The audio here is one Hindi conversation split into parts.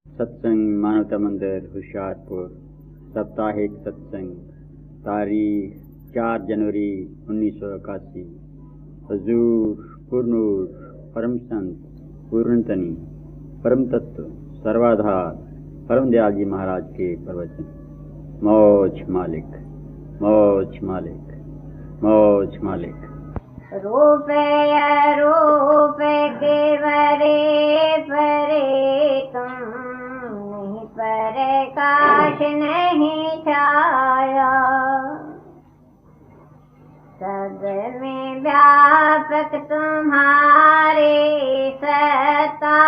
सत्संग मानवता मंदिर होशियारपुर साप्ताहिक सत्संग तारीख 4 जनवरी 1981। हजूर पूर्णूर परम संत पूर्णतनी परम तत्व सर्वाधार परम दयाल जी महाराज के प्रवचन। मौज मालिक मौज मालिक मौज मालिक। रूप रूप के वरे परे तुम नहीं, प्रकाश नहीं छाया। सब में व्यापक तुम्हारे सत्ता,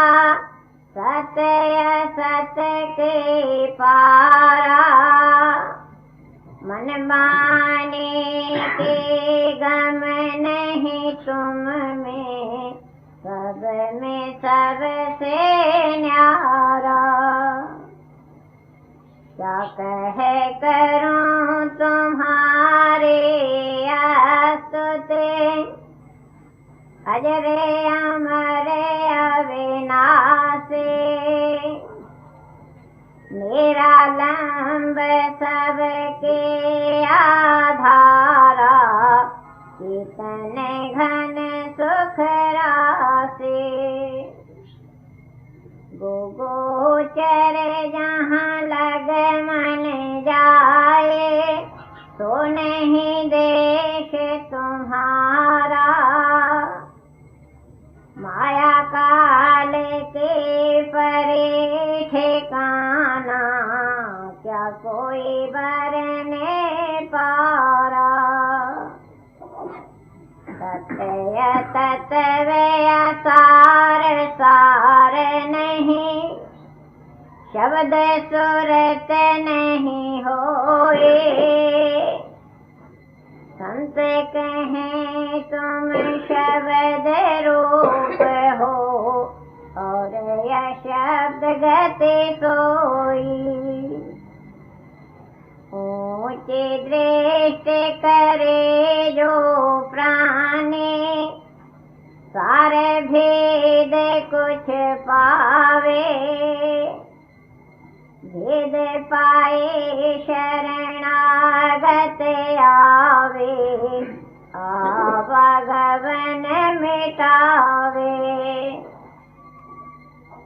सत्य सत्य के पारा। मन माने के गम नहीं तुम में, सब में सबसे न्यारा। क्या कह करूं तुम्हारे स्तुति, अजरे अमरे अविनाशी। निरालंब सबके आधारा, कितने घन सुख राशि। गोचर जहाँ लग मन जाए, तो नहीं देख तुम्हारा। माया काल के परे ठिकाना, क्या कोई बरने पारा। सत्य तत्व सार सार नहीं, शब्द सुरत नहीं होए। संत कहें तुम शब्द रूप हो, और यह शब्द गति सोई। ऊंची दृष्टि करे जो प्राणी, सारे भेद कुछ पावे। भेद पाए शरणागत आवे, आवागमन मिटावे।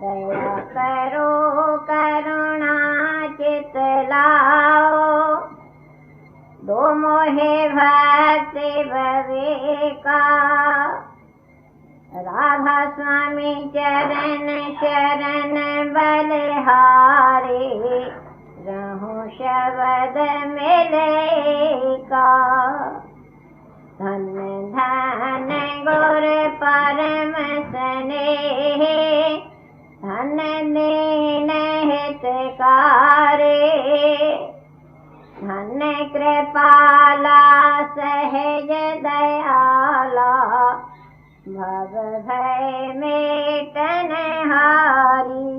दया करो करुणा चित लाओ, दो मोहे भक्ति विवेका। राधा स्वामी चरण शरण बलिहारी, रहूं शब्द मिलेगा। धन धन गुर परम स्नेह, धन दीन हितकारी। धन कृपाला सहज दयाला, भव भय मेटन हारी।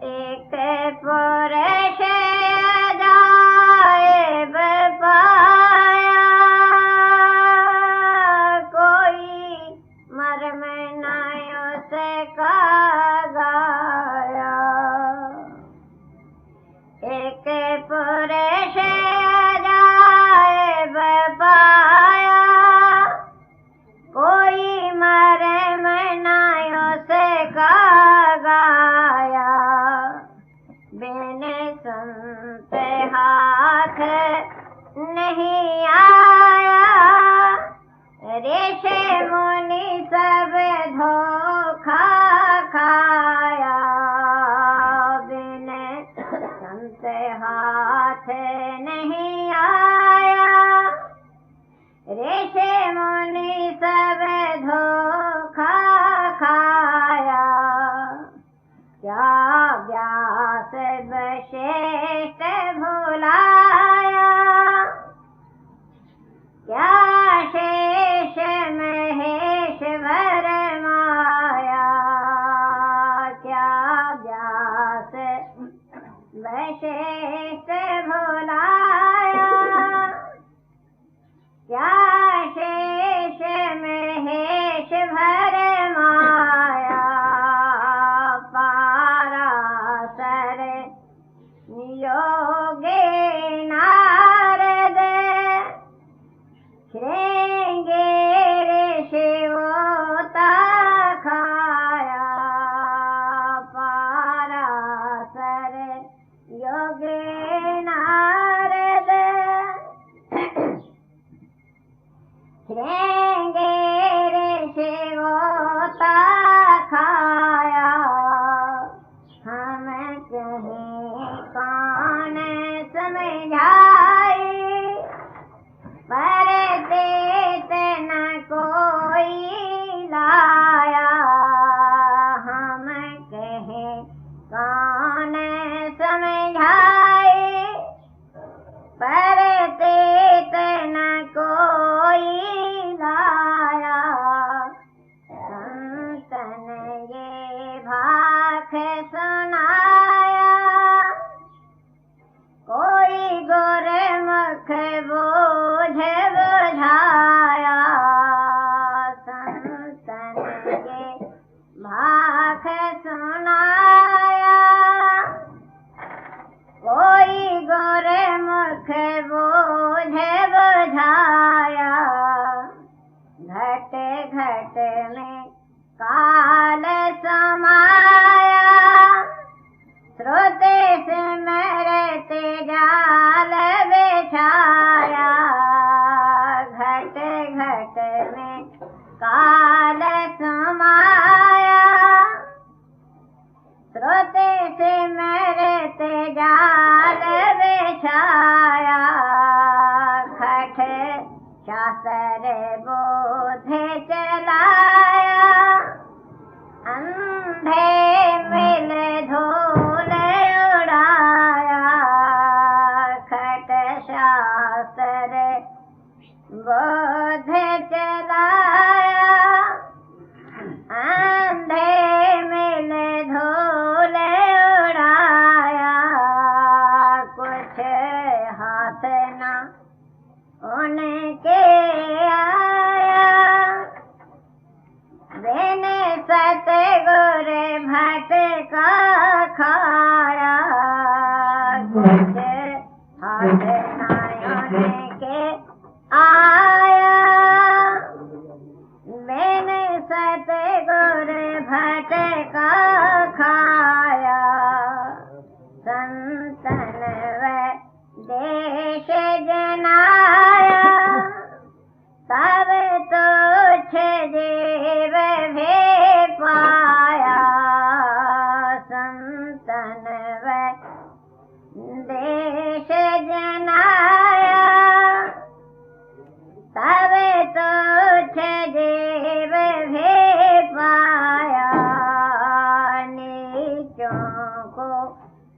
एक पुरुष अजायब पाया, कोई मर्म न उसका गाया। एक पुरुष अजायब पाया, कोई मर्म न उसका गाया। बिन संत हाथ नहीं आया, ऋषि मुनि सब धोखा खाया। बिन संत हाथ नहीं आया, ऋषि मुनि सब धोखा खाया। क्या व्यास वशिष्ठ भुलाया, क्या शेष महेश भरमाया। क्या व्यास वशिष्ठ भुलाया, क्या शेष श्रृंगेर से गोता खाया हम कहीं कौन समझाए पर देते न कोई लाया हम कहीं कौन समझाए पर देते न कोई लाया संतन ये भाख सुनाया कोई गोरे मुख बोझ बुझाया संतन ये भाख सुनाया कोई गोरे मुख बोझ बुझाया घट घट में काल समाया श्रोते से मरते जाल बिछाया घट घट में काल समाया श्रोते से मरते जाल बिछाया खट शास्त्र बोधे चलाया अंधे मिल धूल उड़ाया खट शास्त्र बोधे चलाया अंधे मिल धूल उड़ाया कुछ हाथ न उनके आया बिन सतगुर भटका खाया कुछ हाथ न उनके आया बिन सतगुर भटका खाया संतन व देश जनाया तब तुच्छ जीव भी पाया संतन व देश जनाया तब तुच्छ जीव भी पाया नीचों को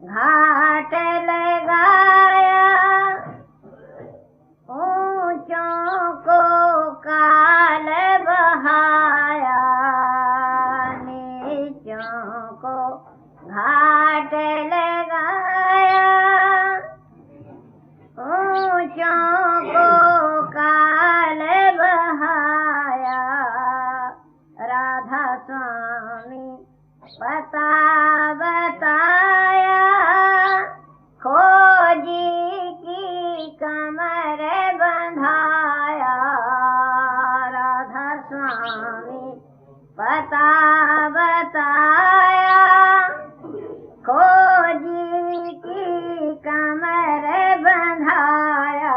घाट लगाया ऊंचों को काल बहाया नीचों को घाट लगाया ऊंचों को काल बहाया राधा स्वामी पता बताया खोजी की कमर बंधाया राधा स्वामी पता बताया खोजी की कमर बंधाया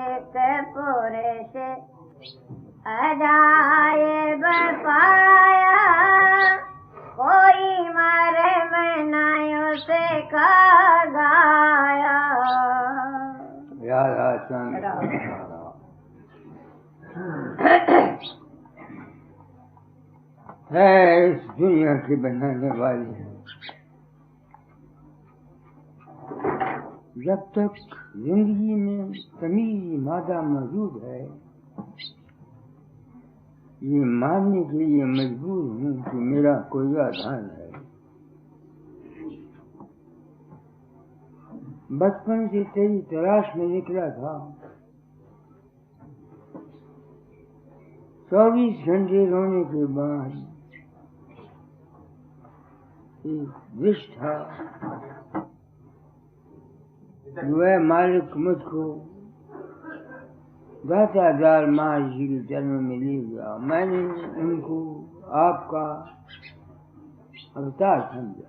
एक पुरुष अजायब पाया कोई मरम न उसे का गाया है इस दुनिया की बनाने वाली जब तक जिंदगी में तमीज़ मादा मौजूद है ये मानने के लिए मजबूर हूँ कि मेरा कोई आधार है। बचपन से तेरी तलाश में निकला था 24 घंटे रोने के बाद एक विष था वह मालिक मुझको दातादार महर्षि के चरणों में ले गया। मैंने उनको आपका अवतार समझा।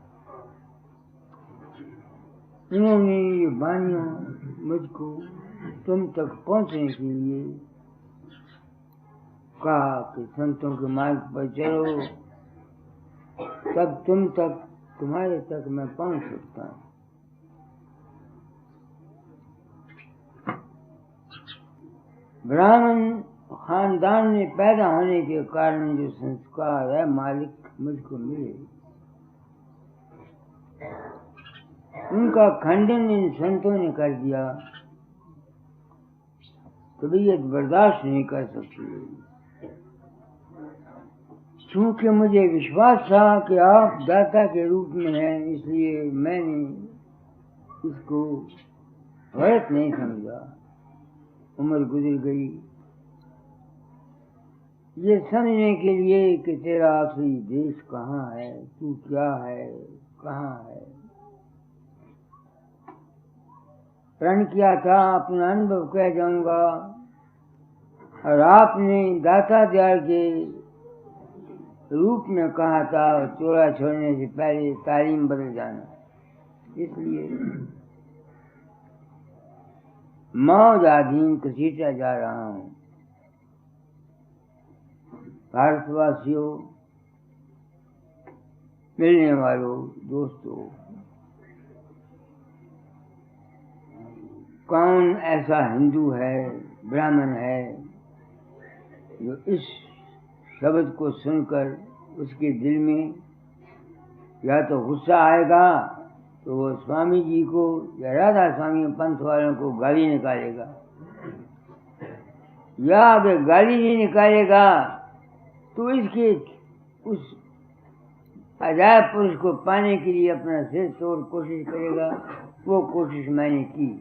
उन्होंने ये बानियां मुझको तुम तक पहुंचने के लिए कहा कि संतों के मार्ग पर चलो, तब तुम्हारे तक मैं पहुंच सकता हूँ। ब्राह्मण खानदान में पैदा होने के कारण जो संस्कार है मालिक मुझको मिले, उनका खंडन इन संतों ने कर दिया। तबीयत बर्दाश्त नहीं कर सकती। चूंकि मुझे विश्वास था कि आप दाता के रूप में हैं, इसलिए मैंने इसको गलत नहीं समझा। उम्र गुजर गई ये समझने के लिए कि तेरा आखिरी देश कहाँ है, तू क्या है, कहाँ है। प्रण किया था अपना अनुभव कह जाऊंगा, और आपने दाता दयाल के रूप में कहा था चोला छोड़ने से पहले तालीम बदल जाना। इसलिए मौजाधीन घसीटा जा रहा हूँ। भारतवासियों, मिलने वालों, दोस्तों, कौन ऐसा हिंदू है, ब्राह्मण है जो इस शब्द को सुनकर उसके दिल में या तो गुस्सा आएगा तो वो स्वामी जी को या राधा स्वामी पंथ वालों को गाली निकालेगा, या अगर गाली नहीं निकालेगा तो इसके उस अजायब पुरुष को पाने के लिए अपना सिर तोड़ कोशिश करेगा। वो कोशिश मैंने की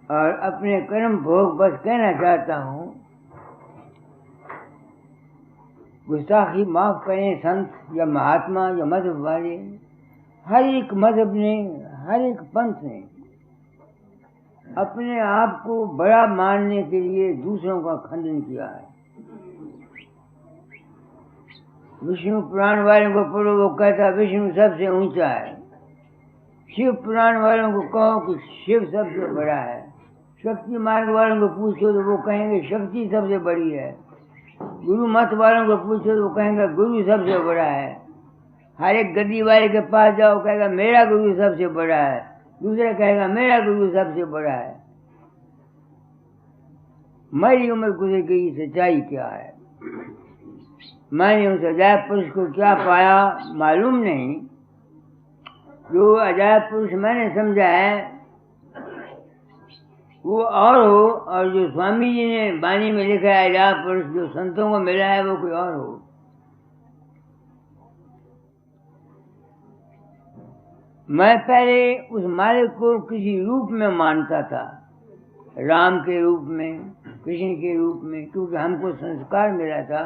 और अपने कर्म भोग बस कहना चाहता हूँ, गुस्ताखी माफ करें संत या महात्मा या मजहब वाले। हर एक मजहब ने, हर एक पंथ ने अपने आप को बड़ा मानने के लिए दूसरों का खंडन किया है। विष्णु पुराण वालों को पढ़ो, वो कहता विष्णु सबसे ऊंचा है। शिव पुराण वालों को कहो कि शिव सबसे बड़ा है। शक्ति मार्ग वालों को पूछो तो वो कहेंगे शक्ति सबसे बड़ी है। गुरु मत वालों को पूछो तो वो कहेंगे गुरु सबसे बड़ा है। हर एक गद्दी वाले के पास जाओ, कहेगा मेरा गुरु सबसे बड़ा है, दूसरा कहेगा मेरा गुरु सबसे बड़ा है। मेरी उम्र गुजर गई, सच्चाई क्या है? मैंने उस अजायब पुरुष को क्या पाया मालूम नहीं। जो अजायब पुरुष मैंने समझा है वो और हो, और जो स्वामी जी ने वाणी में लिखा है अजायब पुरुष जो संतों को मिला है वो कोई और हो। मैं पहले उस मालिक को किसी रूप में मानता था, राम के रूप में, कृष्ण के रूप में, क्योंकि हमको संस्कार मिला था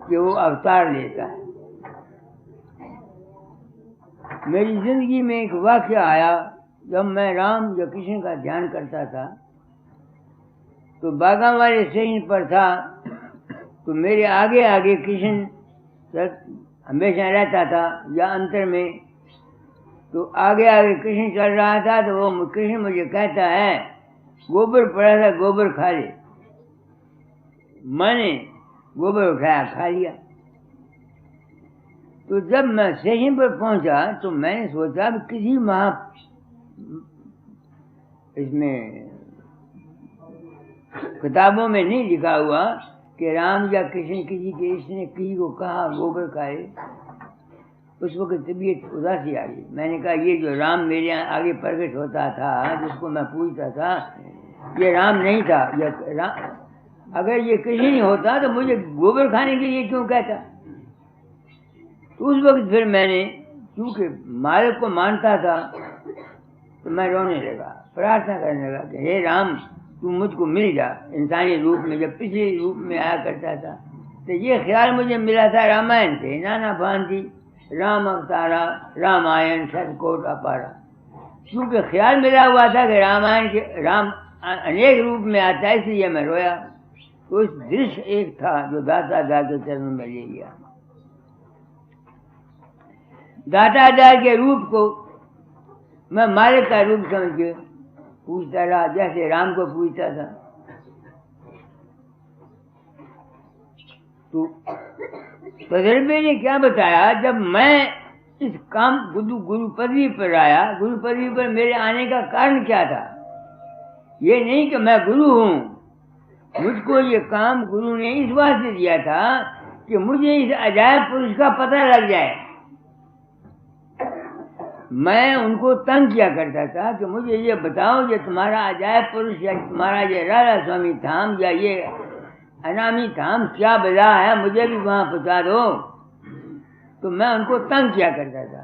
कि वो अवतार लेता है। मेरी जिंदगी में एक वाक्य आया, जब मैं राम या कृष्ण का ध्यान करता था तो बागा वाले स्टेशन पर था, तो मेरे आगे आगे कृष्ण हमेशा रहता था, या अंतर में तो आगे आगे कृष्ण चल रहा था, तो वो कृष्ण मुझे कहता है गोबर पड़ा था, गोबर खा ले। मैंने गोबर उठाया, खा लिया। तो जब मैं स्टेशन पर पहुंचा तो मैंने सोचा किसी इसमें किताबों में नहीं लिखा हुआ कि राम या कृष्ण किसी के इसने किसी को कहा गोबर खाए। उस वक्त तबीयत उदासी आ गई। मैंने कहा ये जो राम मेरे आगे प्रकट होता था, जिसको मैं पूछता था, ये राम नहीं था। अगर ये कृष्ण ही होता तो मुझे गोबर खाने के लिए क्यों कहता? तो उस वक्त फिर मैंने, क्योंकि मालिक को मानता था, तो मैं रोने लगा, प्रार्थना करने लगा कि हे राम तू मुझको मिल जा इंसानी रूप में, जब पिछले रूप में आया करता था। तो ये ख्याल मुझे मिला था रामायण से, नाना भांति राम अवतारा रामायण सतकोट अपारा। क्योंकि ख्याल मिला हुआ था कि रामायण के राम अनेक रूप में आता है, इसलिए मैं रोया। तो उस दृश्य एक था जो दाता दाल के चरणों में ले लिया। दाता दाल के रूप को मैं मालिक का रूप समझ के पूछता रहा, जैसे राम को पूछता था। तो तजर्बे ने क्या बताया, जब मैं इस काम गुरु पदवी पर आया, गुरु पदवी पर मेरे आने का कारण क्या था? ये नहीं कि मैं गुरु हूँ, मुझको ये काम गुरु ने इस वास्ते दिया था कि मुझे इस अजायब पुरुष का पता लग जाए। मैं उनको तंग किया करता था कि मुझे ये बताओ, ये तुम्हारा अजायब पुरुष या तुम्हारा ये राधा स्वामी धाम या ये अनामी धाम क्या बजा है, मुझे भी वहाँ पहुँचा दो। तो मैं उनको तंग किया करता था।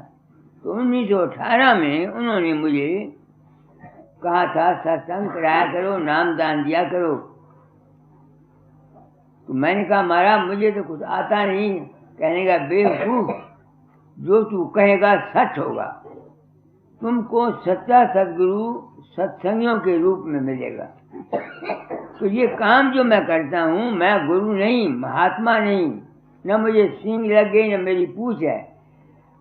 तो 1918 में उन्होंने मुझे कहा था सत्संग कराया करो, नाम दान दिया करो। तो मैंने कहा महाराज मुझे तो कुछ आता नहीं। कहने का बेवकूफ, जो तू कहेगा सच होगा, तुमको सच्चा सदगुरु सत्संगियों के रूप में मिलेगा। तो ये काम जो मैं करता हूँ, मैं गुरु नहीं, महात्मा नहीं, न मुझे सींग लग गई न मेरी पूछ है।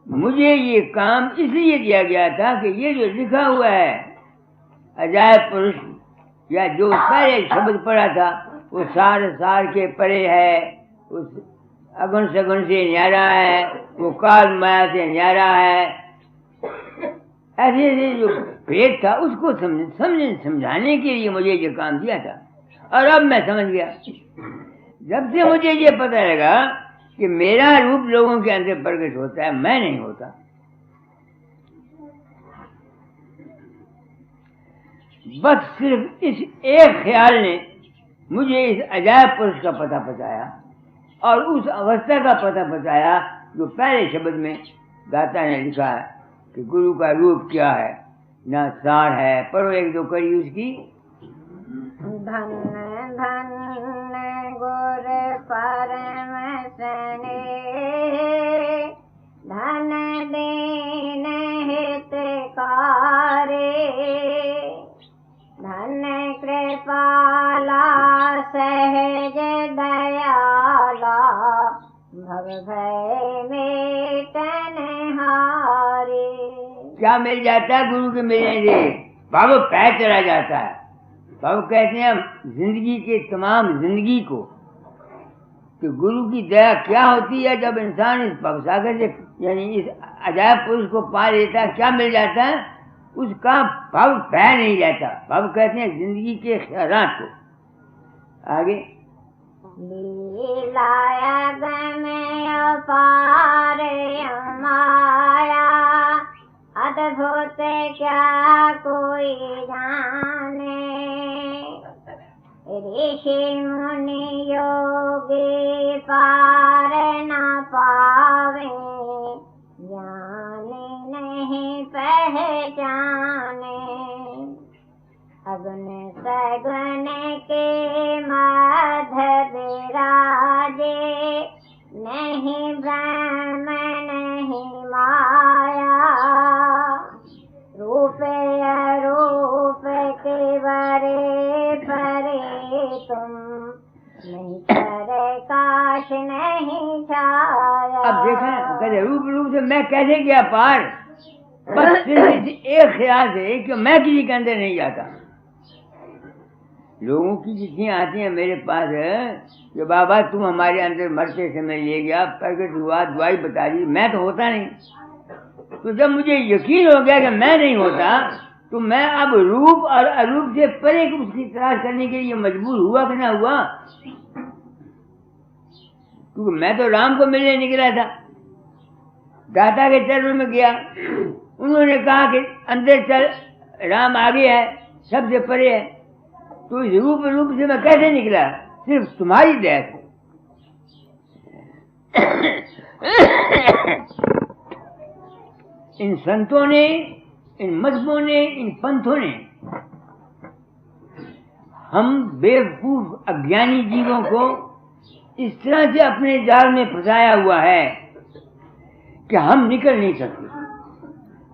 मुझे ये काम इसलिए दिया गया था कि ये जो लिखा हुआ है अजायब पुरुष, या जो सारे शब्द पढ़ा था, वो सार सार के परे है, उस अगुण सगुण से न्यारा है, वो काल माया से न्यारा है। ऐसे ऐसे जो भेद था उसको समझाने के लिए मुझे ये काम दिया था। और अब मैं समझ गया, जब से मुझे ये पता लगा कि मेरा रूप लोगों के अंदर प्रकट होता है, मैं नहीं होता। बस सिर्फ इस एक ख्याल ने मुझे इस अजायब पुरुष का पता बताया और उस अवस्था का पता बताया जो पहले शब्द में दाता ने लिखा है कि गुरु का रूप क्या है, ना सार है। पढ़ो एक दो कड़ी उसकी। धन धन गुर परम सने, धन दीन हितकारे, धन कृपाला सहज दयाला, भव भय मेटन हारे। क्या मिल जाता है गुरु के मिलने से? भव भय चला जाता है। भव कहते हैं जिंदगी के तमाम जिंदगी को। कि गुरु की दया क्या होती है? जब इंसान इस भवसागर से यानी इस अजायब पुरुष को पा लेता है, क्या मिल जाता है? उसका भव भय नहीं रहता। भव कहते हैं जिंदगी के ख्यालात को। आगे लीलाया गमे अपार माया, अद्भुत क्या कोई जाने, ऋषि मुनि योगी पार न पावे, जाने नहीं पहचाने, अगुन सगुन के मध्य विराजे, नहीं ब्रह्म नहीं माया, रूप अरूप के बरे परे तुम, नहीं प्रकाश नहीं छाया। अब देखें कहते रूप रूप से मैं कैसे गया पार? बस सिर्फ एक ख्याल से कि मैं किसी के अंदर नहीं जाता। लोगों की चिट्ठियाँ आती हैं मेरे पास कि बाबा तुम हमारे अंदर मरते समय ले गया, प्रकट हुआ, दुआई बता दी, मैं तो होता नहीं। तो जब मुझे यकीन हो गया कि मैं नहीं होता, तो मैं अब रूप और अरूप से परे उसकी तलाश करने के लिए मजबूर हुआ कि ना हुआ। क्योंकि मैं तो राम को मिलने निकला था, दाता के चरणों में गया, उन्होंने कहा कि अंदर चल, राम आगे है, सबसे परे है। तो इस रूप से मैं कैसे निकला? सिर्फ तुम्हारी दया से। इन संतों ने, इन मजहबों ने, इन पंथों ने हम बेवकूफ अज्ञानी जीवों को इस तरह से अपने जाल में फंसाया हुआ है कि हम निकल नहीं सकते।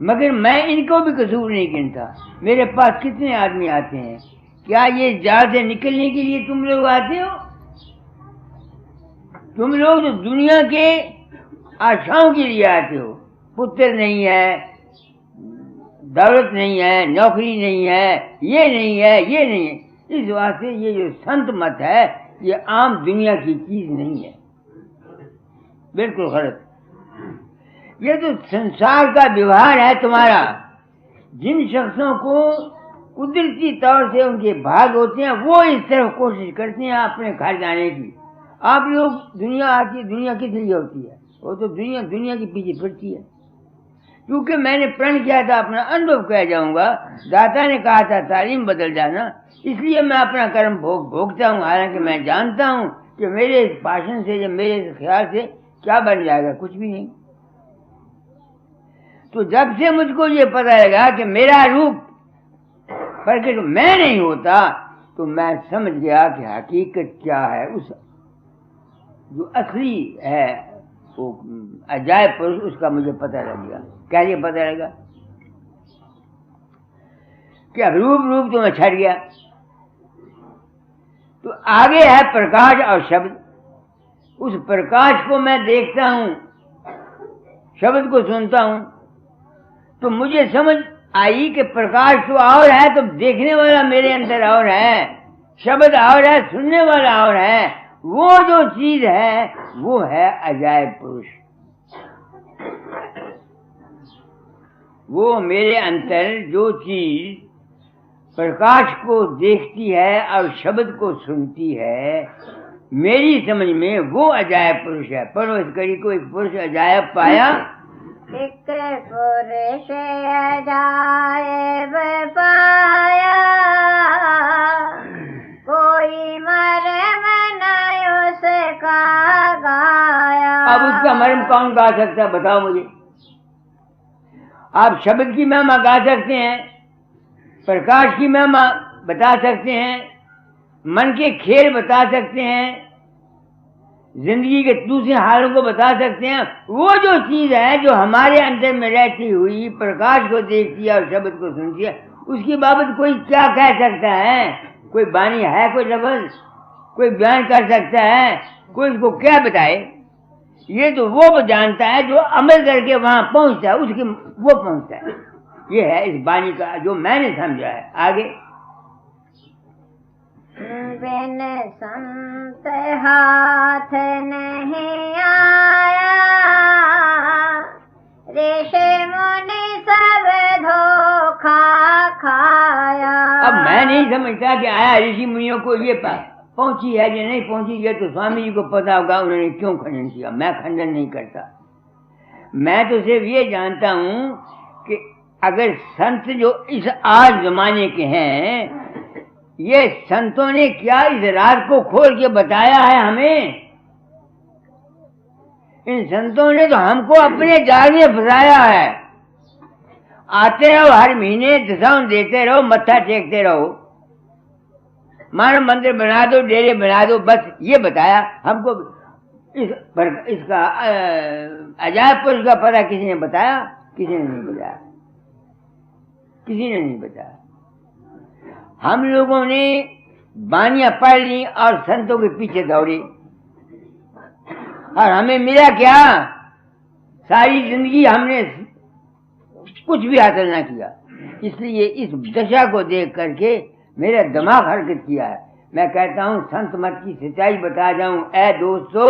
मगर मैं इनको भी कसूर नहीं गिनता। मेरे पास कितने आदमी आते हैं, क्या ये जाल से निकलने के लिए तुम लोग आते हो? तुम लोग तो दुनिया के आशाओं के लिए आते हो। पुत्र नहीं है, दौलत नहीं है, नौकरी नहीं है, ये नहीं है, ये नहीं है। इस वास्ते ये जो संत मत है, ये आम दुनिया की चीज नहीं है। बिल्कुल गलत। ये तो संसार का व्यवहार है तुम्हारा। जिन शख्सों को कुदरती तौर से उनके भाग होते हैं वो इस तरफ कोशिश करते हैं अपने घर जाने की। आप लोग दुनिया आती है, दुनिया किस लिए होती है? वो तो दुनिया के पीछे फिरती है। क्योंकि मैंने प्रण किया था, अपना अनुभव कह जाऊंगा, दाता ने कहा था तालीम बदल जाना, इसलिए मैं अपना कर्म भोगता हूँ। हालांकि मैं जानता हूँ कि मेरे इस भाषण से या मेरे इस ख्याल से क्या बन जाएगा, कुछ भी नहीं। तो जब से मुझको ये पता लगा कि मेरा रूप प्रकट मैं नहीं होता, तो मैं समझ गया कि हकीकत क्या है। उस जो असली है वो अजायब पुरुष, उसका मुझे पता लग गया। कैसे पता लगा? क्या रूप तो मैं छट गया। तो आगे है प्रकाश और शब्द। उस प्रकाश को मैं देखता हूं, शब्द को सुनता हूं, तो मुझे समझ आई कि प्रकाश तो और है, तो देखने वाला मेरे अंदर और है, शब्द और है, सुनने वाला और है। वो जो चीज है वो है अजायब पुरुष। वो मेरे अंदर जो चीज प्रकाश को देखती है और शब्द को सुनती है, मेरी समझ में वो अजायब पुरुष है। पढ़ो इस कड़ी को। एक पुरुष अजायब पाया, एक पुरुष अजायब पाया, कोई मर्म न उसका गाया। अब उसका मर्म कौन गा सकता है, बताओ मुझे। आप शब्द की महिमा गा सकते हैं, प्रकाश की महिमा बता सकते हैं, मन के खेल बता सकते हैं, जिंदगी के दूसरे हालों को बता सकते हैं। वो जो चीज है जो हमारे अंदर में रहती हुई प्रकाश को देखती है और शब्द को सुनती है, उसकी बाबत कोई क्या कह सकता है? कोई बानी है, कोई लफ्ज, कोई बयान कर सकता है? कोई इसको क्या बताए? ये तो वो जानता है जो अमल करके वहां पहुंचता है, उसकी वो पहुंचता है। ये है इस बानी का जो मैंने समझा है। आगे बिन संत हाथ नहीं आया, ऋषि मुनि सब धोखा खाया। अब मैं नहीं समझता कि आया ऋषि मुनियों को ये पहुंची है या नहीं पहुंची, ये तो स्वामी जी को पता होगा उन्होंने क्यों खंडन किया। मैं खंडन नहीं करता। मैं तो सिर्फ ये जानता हूं कि अगर संत जो इस आज जमाने के हैं, ये संतों ने क्या इस रात को खोल के बताया है हमें? इन संतों ने तो हमको अपने जाल में फंसाया है। आते रहो, हर महीने दशाऊं देते रहो, मत्था टेकते रहो, मानो मंदिर बना दो, डेरे बना दो, बस ये बताया हमको। इसका अजायब पुरुष का पता किसी ने बताया? किसी ने नहीं बताया, किसी ने नहीं बताया। हम लोगों ने बानियां पढ़ ली और संतों के पीछे दौड़े, और हमें मिला क्या? सारी जिंदगी हमने कुछ भी हासिल ना किया। इसलिए इस दशा को देख करके मेरा दिमाग हरकत किया है। मैं कहता हूं संत मत की सच्चाई बता जाऊं। ऐ दोस्तों,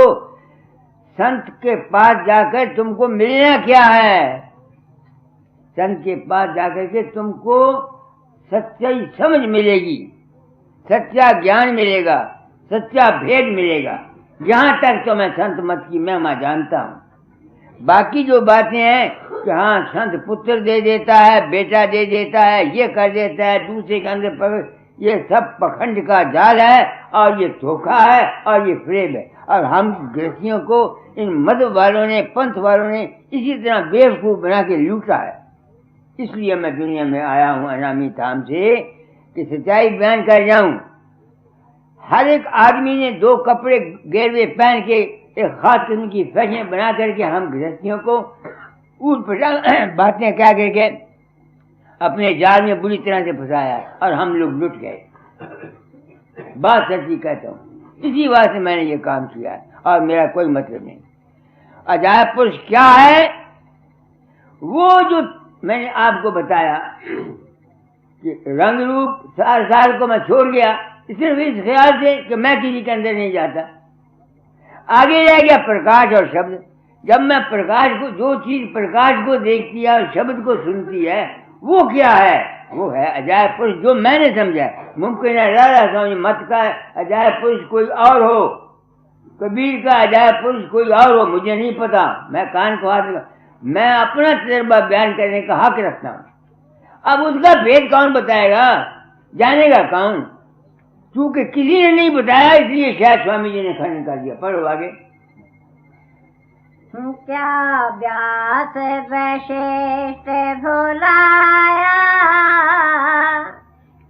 संत के पास जाकर तुमको मिलना क्या है? संत के पास जाकर के तुमको सच्चाई समझ मिलेगी, सच्चा ज्ञान मिलेगा, सच्चा भेद मिलेगा। यहां तक तो मैं संत मत की महिमा जानता हूं। बाकी जो बातें हैं कि हाँ संत पुत्र दे देता है, बेटा दे देता है, ये कर देता है, दूसरे के अंदर पकड़, ये सब पखंड का जाल है और ये धोखा है और ये फ्रेब है। और हम गृहस्थियों को इन मत वालों ने, पंथ वालों ने इसी तरह बेवकूफ बना के लूटा है। इसलिए मैं दुनिया में आया हूं अनामी धाम से कि सच्चाई बयान कर जाऊं। हर एक आदमी ने दो कपड़े गेरवे पहन के एक खास किस्म की फैशन बना करके हम गृहस्थियों को ऊट पटांग बातें कह करके अपने जाल में बुरी तरह से फंसाया और हम लोग लुट गए। बात सच्ची कहता हूँ, इसी बात से मैंने ये काम किया है और मेरा कोई मतलब नहीं। अजायब पुरुष क्या है? वो जो मैंने आपको बताया कि रंग रूप साल को मैं छोड़ गया सिर्फ इस ख्याल से कि मैं किसी के अंदर नहीं जाता। आगे रह गया प्रकाश और शब्द। जब मैं प्रकाश को, जो चीज प्रकाश को देखती है और शब्द को सुनती है, वो क्या है? वो है अजायब पुरुष, जो मैंने समझा। मुमकिन है राधा स्वामी मत का अजायब पुरुष कोई और हो, कबीर का अजायब पुरुष कोई और हो, मुझे नहीं पता। मैं कान को हाथ, मैं अपना तजर्बा बयान करने का हक रखता हूँ। अब उसका भेद कौन बताएगा, जानेगा कौन? क्योंकि किसी ने नहीं बताया, इसलिए शायद स्वामी जी ने खंडन कर दिया। पढ़ो आगे। क्या व्यास वशिष्ठ भुलाया,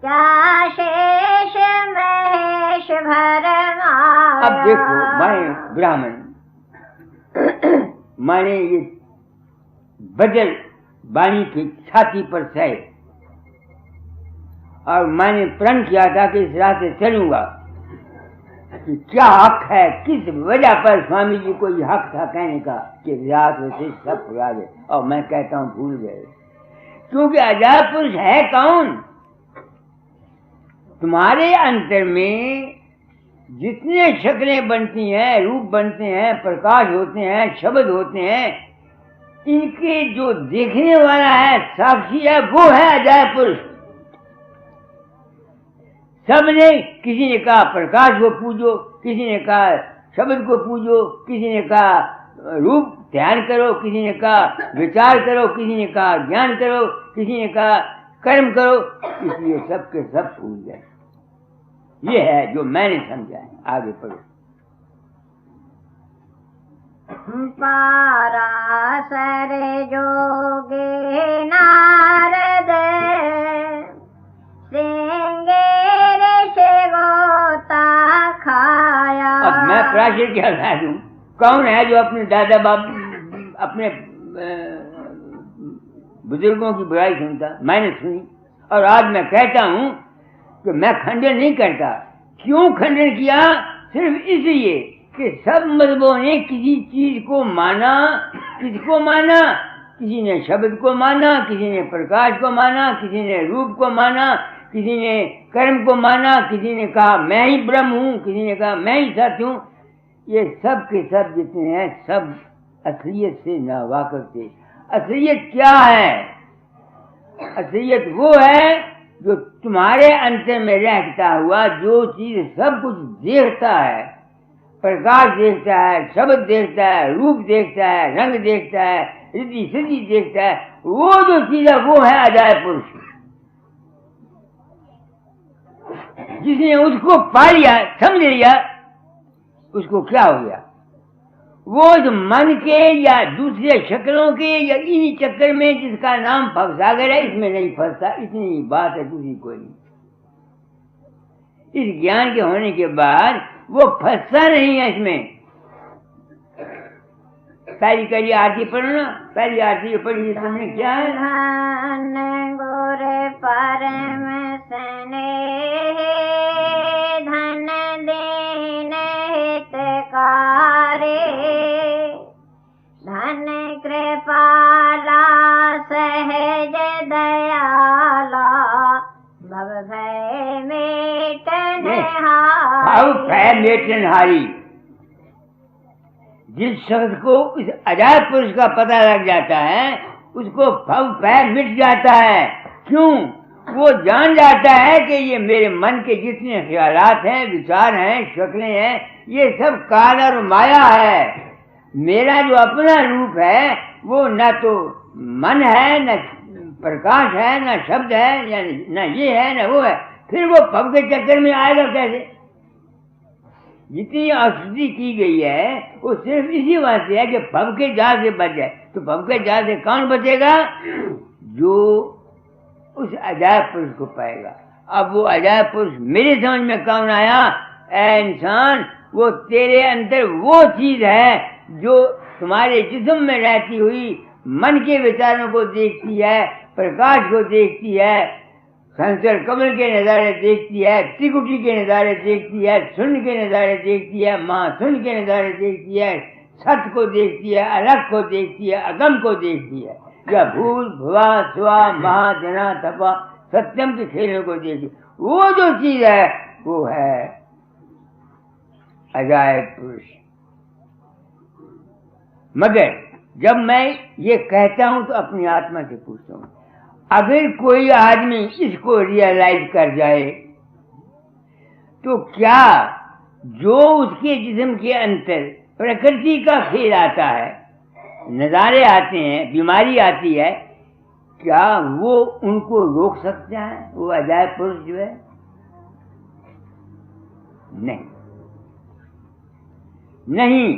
क्या शेष महेश भरमाया। अब देखो, मैं ब्राह्मण, मैंने ये बजल वाणी की छाती पर सहे, और मैंने प्रण किया था कि इस राह से चलूंगा। कि क्या हक है, किस वजह पर स्वामी जी को ये हक था कहने का कि रात से सब भुला गए, और मैं कहता हूं भूल गए। क्योंकि अजायब पुरुष है कौन? तुम्हारे अंतर में जितने शक्लें बनती हैं, रूप बनते हैं, प्रकाश होते हैं, शब्द होते हैं, इनके जो देखने वाला है, साक्षी है, वो है अजायब पुरुष। सबने, किसी ने कहा प्रकाश को पूजो, किसी ने कहा शब्द को पूजो, किसी ने कहा रूप ध्यान करो, किसी ने कहा विचार करो, किसी ने कहा ज्ञान करो, किसी ने कहा कर्म करो, इसलिए सबके सब पूज गए। ये है जो मैंने समझा है। आगे पढ़ो। पाराशर जोगे नारद, खाया। अब मैं प्राचीन क्या कह दूं? कौन है जो अपने दादा बाप, अपने बुजुर्गों की बुराई सुनता? मैंने सुनी, और आज मैं कहता हूं कि मैं खंडन नहीं करता। क्यों खंडन किया? सिर्फ इसलिए कि सब मजहबों ने किसी चीज को माना। किसको माना? किसी ने शब्द को माना, किसी ने प्रकाश को माना, किसी ने रूप को माना, किसी ने कर्म को माना, किसी ने कहा मैं ही ब्रह्म हूं, किसी ने कहा मैं ही सत्य हूं। ये सब के सब जितने हैं, सब असलियत से नावाकिफ थे। असलियत क्या है? असलियत वो है जो तुम्हारे अंतर में रहता हुआ, जो चीज सब कुछ देखता है, प्रकाश देखता है, शब्द देखता है, रूप देखता है, रंग देखता है, रिद्धि सिद्धि देखता है, वो जो चीज है वो है अजायब पुरुष। जिसने उसको पा लिया, समझ लिया, उसको क्या हो गया? वो जो मन के या दूसरे शक्लों के या इन्हीं चक्कर में जिसका नाम भवसागर है, इसमें नहीं फंसता। इतनी बात है, दूसरी कोई नहीं। इस ज्ञान के होने के बाद वो फंसता नहीं है इसमें। पहली करी आरती पढ़ो ना, पहली आरती पढ़ी तुमने, क्या है? धन गोरे परम स्नेह, धन दीन हितकारी, धन कृपाला सहज दयाला, भव भय मेटनहारी। जिस शख्स को इस अजायब पुरुष का पता लग जाता है, उसको भव भय मिट जाता है। क्यों? वो जान जाता है कि ये मेरे मन के जितने ख्यालात हैं, विचार हैं, शक्लें हैं, ये सब काल और माया है। मेरा जो अपना रूप है वो न तो मन है, न प्रकाश है, न शब्द है, न ये है न वो है। फिर वो भव के चक्कर में आएगा कैसे? जितनी औषधि की गई है वो सिर्फ इसी वास्ते है कि भव के जाल से बच जाए। तो भव के जाल से कौन बचेगा? जो उस अजायब पुरुष को पाएगा। अब वो अजायब पुरुष मेरे समझ में कौन आया? ऐ इंसान, वो तेरे अंदर वो चीज है जो तुम्हारे जिस्म में रहती हुई मन के विचारों को देखती है, प्रकाश को देखती है, संसार कमल के नज़ारे देखती है, त्रिकुटी के नज़ारे देखती है, शून्य के नज़ारे देखती है, महाशून्य के नज़ारे देखती है, सत्य को देखती है, अलग को देखती है, अगम को देखती है, या भूल भुवा स्वा महाजना तपा सत्यम के खेलों को देखती है। वो जो चीज है वो है अजायब पुरुष। मगर जब मैं ये कहता हूं तो अपनी आत्मा से पूछता हूं, अगर कोई आदमी इसको रियलाइज कर जाए तो क्या जो उसके जिस्म के अंदर प्रकृति का खेल आता है, नज़ारे आते हैं, बीमारी आती है, क्या वो उनको रोक सकता है? वो अजायब पुरुष जो है नहीं।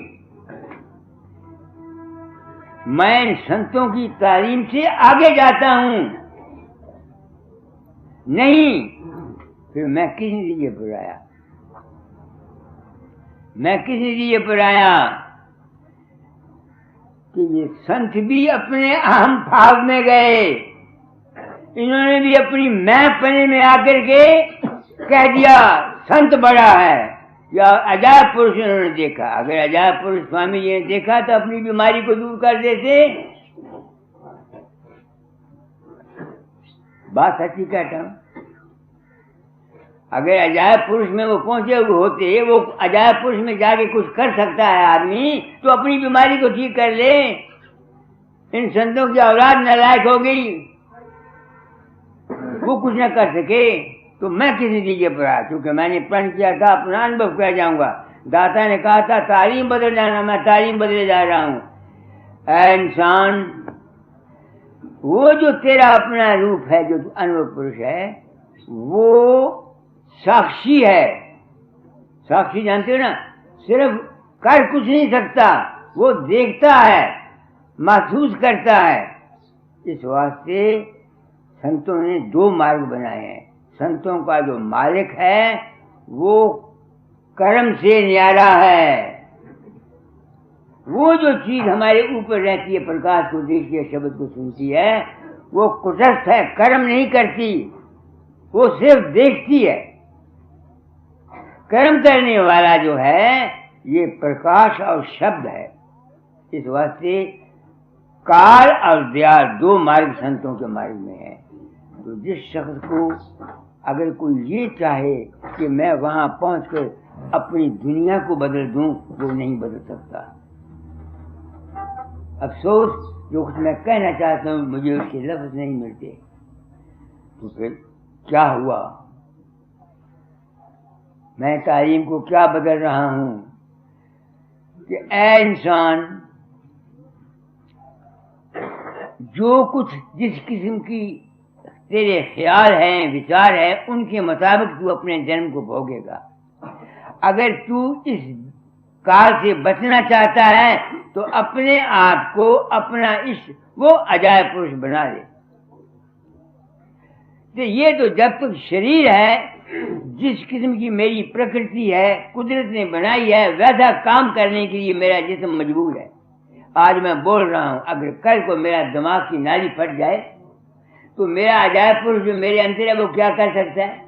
मैं संतों की तालीम से आगे जाता हूं, नहीं फिर मैं किस लिए बुलाया? मैं किस लिए बुलाया कि ये संत भी अपने अहम भाव में गए, इन्होंने भी अपनी मैं पने में आकर के कह दिया संत बड़ा है, या अजायब पुरुष इन्होंने देखा। अगर अजायब पुरुष स्वामी जी ने देखा तो अपनी बीमारी को दूर कर देते। बात सच्ची कहता हूं, अगर अजायब पुरुष में वो पहुंचे हुए होते, वो अजायब पुरुष में जाके कुछ कर सकता है आदमी, तो अपनी बीमारी को ठीक कर ले। इन संतों की औलाद नालायक हो गई, वो कुछ न कर सके, तो मैं किसी चीज़ पर आया, क्योंकि मैंने प्रण किया था, अपना अनुभव कर जाऊंगा। दाता ने कहा था तालीम बदल जाना, मैं तालीम बदले जा रहा हूं। ऐ इंसान, वो जो तेरा अपना रूप है, जो अनुभव पुरुष है, वो साक्षी है। साक्षी जानते हो ना, सिर्फ कर कुछ नहीं सकता, वो देखता है, महसूस करता है। इस वास्ते संतों ने दो मार्ग बनाए हैं। संतों का जो मालिक है वो कर्म से न्यारा है। वो जो चीज हमारे ऊपर रहती है, प्रकाश को देखती है, शब्द को सुनती है, वो कुटस्थ है, कर्म नहीं करती, वो सिर्फ देखती है। कर्म करने वाला जो है ये प्रकाश और शब्द है। इस वास्ते काल और दयाल दो मार्ग संतों के मार्ग में है। तो जिस शख्स को अगर कोई ये चाहे कि मैं वहां पहुंचकर अपनी दुनिया को बदल दूं, वो नहीं बदल सकता। अफसोस, जो कुछ मैं कहना चाहता हूं मुझे उसके लफ्ज नहीं मिलते। तो फिर क्या हुआ? मैं तालीम को क्या बदल रहा हूं कि ऐ इंसान, जो कुछ जिस किस्म की तेरे ख्याल हैं, विचार हैं, उनके मुताबिक तू अपने जन्म को भोगेगा। अगर तू इस काल से बचना चाहता है तो अपने आप को अपना वो अजायब पुरुष बना ले। तो ये तो जब तक शरीर है, जिस किस्म की मेरी प्रकृति है, कुदरत ने बनाई है, वैसा काम करने के लिए मेरा जिस्म मजबूर है। आज मैं बोल रहा हूं, अगर कल को मेरा दिमाग की नाली फट जाए तो मेरा अजायब पुरुष जो मेरे अंदर है वो क्या कर सकता है?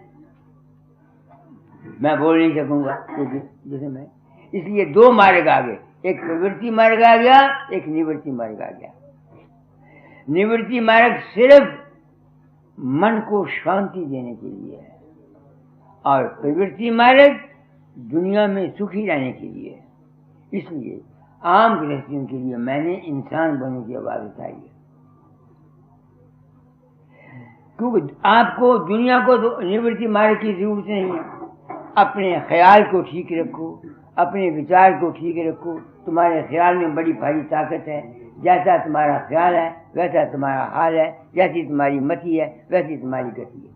मैं बोल नहीं सकूंगा, क्योंकि जैसे मैं, इसलिए दो मार्ग आ गए, एक प्रवृत्ति मार्ग आ गया, एक निवृत्ति मार्ग आ गया। निवृत्ति मार्ग सिर्फ मन को शांति देने के लिए है, और प्रवृत्ति मार्ग दुनिया में सुखी रहने के लिए है। इसलिए आम गृहस्थियों के लिए मैंने इंसान बनने की आवाज उठाई है, क्योंकि आपको दुनिया को तो निवृत्ति मार्ग की जरूरत नहीं है। अपने ख्याल को ठीक रखो, अपने विचार को ठीक रखो। तुम्हारे ख्याल में बड़ी भारी ताकत है। जैसा तुम्हारा ख्याल है वैसा तुम्हारा हाल है, जैसी तुम्हारी मति है वैसी तुम्हारी गति है।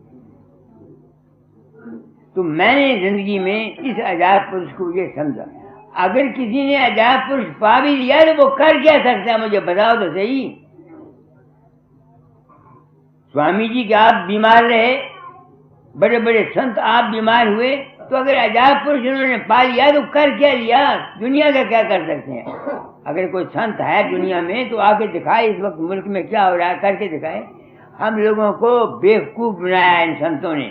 तो मैंने जिंदगी में इस अजायब पुरुष को ये समझा, अगर किसी ने अजायब पुरुष पा भी लिया तो वो कर क्या सकता है? मुझे बताओ तो सही। स्वामी जी के आप बीमार रहे, बड़े बड़े संत आप बीमार हुए, तो अगर अजायब पुरुष उन्होंने पा लिया तो कर क्या लिया? दुनिया का क्या कर सकते हैं? अगर कोई संत है दुनिया में तो आके दिखाए इस वक्त मुल्क में क्या हो रहा है, करके दिखाए। हम लोगों को बेवकूफ बनाया इन संतों ने,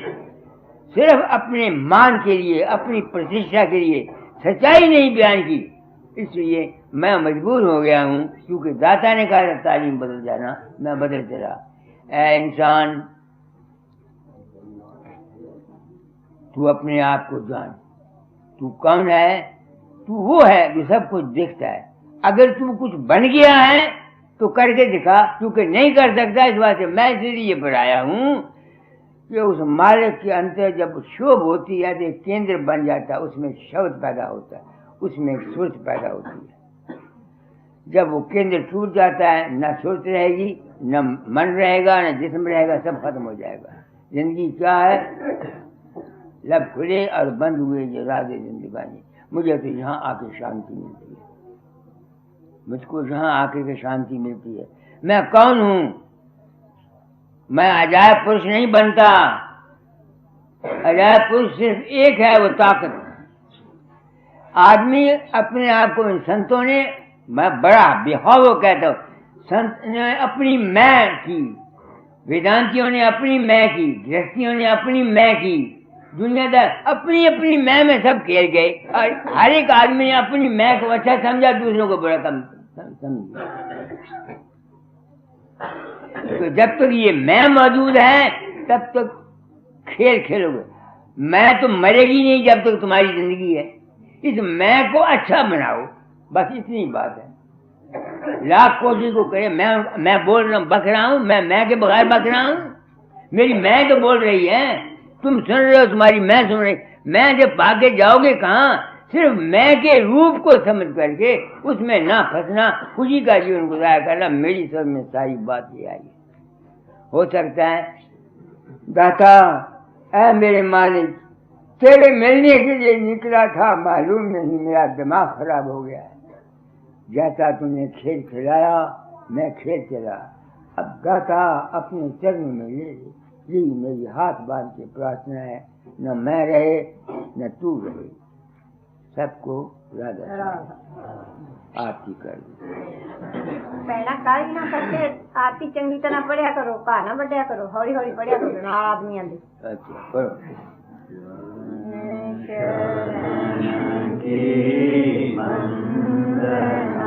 सिर्फ अपने मान के लिए, अपनी प्रतिष्ठा के लिए सच्चाई नहीं बयान की। इसलिए मैं मजबूर हो गया हूँ, क्योंकि दाता ने कहा तालीम बदल जाना, मैं बदलते रहा। ऐ इंसान, तू अपने आप को जान, तू कौन है? तू वो है जो सब कुछ देखता है। अगर तू कुछ बन गया है तो करके दिखा, क्योंकि नहीं कर सकता इस बात से मैं इसलिए पर आया हूँ कि उस मालिक के अंतर जब शोभ होती है तो एक केंद्र बन जाता है, उसमें शब्द पैदा होता है, उसमें एक सुरत पैदा होती है। जब वो केंद्र टूट जाता है, न सुरत रहेगी, न मन रहेगा, न जिस्म रहेगा, सब खत्म हो जाएगा। जिंदगी क्या है? लब खुले और बंद हुए जो राधे जिंदगानी। मुझे तो यहाँ आके शांति मिलती है, मुझको यहाँ आके के शांति मिलती है। मैं कौन हूँ? मैं अजायब पुरुष नहीं बनता। अजायब पुरुष सिर्फ एक है, वो ताकत। आदमी अपने आप को इन संतों ने, मैं बड़ा बेहव कहता हूँ, संत ने अपनी मैं की, वेदांतियों ने अपनी मैं की, गृहस्थियों ने अपनी मैं की, दुनियादार अपनी अपनी मैं में सब घेर गए और हर एक आदमी ने अपनी मैं को अच्छा समझा, दूसरों को बड़ा कम समझा। तो जब तक ये मैं मौजूद है तब तक खेल खेलोगे। मैं तो मरेगी नहीं जब तक तुम्हारी जिंदगी है। इस मैं को अच्छा बनाओ, बस इतनी बात है। लाख कोशिश को करे, मैं बोल रहा हूँ, बक रहा हूँ, मैं के बगैर बक रहा हूँ। मेरी मैं तो बोल रही है, तुम सुन रहे हो, तुम्हारी मैं सुन रही। मैं जब भागे जाओगे कहाँ? सिर्फ मैं के रूप को समझ करके उसमें ना फंसना, खुशी का जीवन गुजारा करना। मेरी समझ में सारी बात ये आई। हो सकता है दाता ऐ मेरे मालिक, तेरे मिलने के लिए निकला था, मालूम नहीं मेरा दिमाग खराब हो गया है। जैसा तुमने खेल खिलाया मैं खेल चला। अब दाता अपने चरण में ले ले। यही मेरी हाथ बांध के प्रार्थना है, न मैं रहे न तू रहे, सबको राधा आरती कर दो। पहला काली ना करके आरती चंगी तरह पढ़िया करो, का ना बढ़िया करो, हौली हौली पढ़िया करो ना आदमी आंदे। अच्छा करो। मंदिर